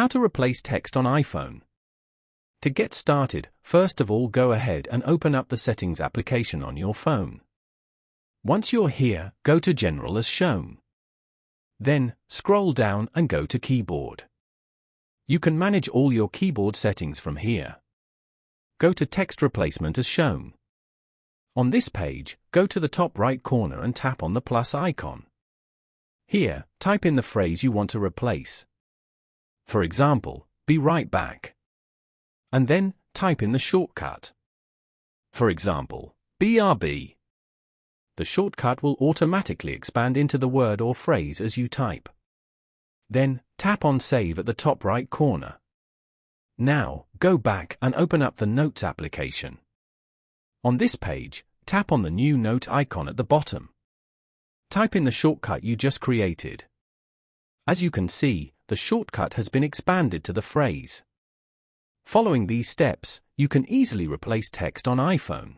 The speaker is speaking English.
How to replace text on iPhone. To get started, first of all go ahead and open up the Settings application on your phone. Once you're here, go to General as shown. Then, scroll down and go to Keyboard. You can manage all your keyboard settings from here. Go to Text Replacement as shown. On this page, go to the top right corner and tap on the plus icon. Here, type in the phrase you want to replace. For example, "Be right back." And then, type in the shortcut. For example, BRB. The shortcut will automatically expand into the word or phrase as you type. Then, tap on Save at the top right corner. Now, go back and open up the Notes application. On this page, tap on the new note icon at the bottom. Type in the shortcut you just created. As you can see, the shortcut has been expanded to the phrase. Following these steps, you can easily replace text on iPhone.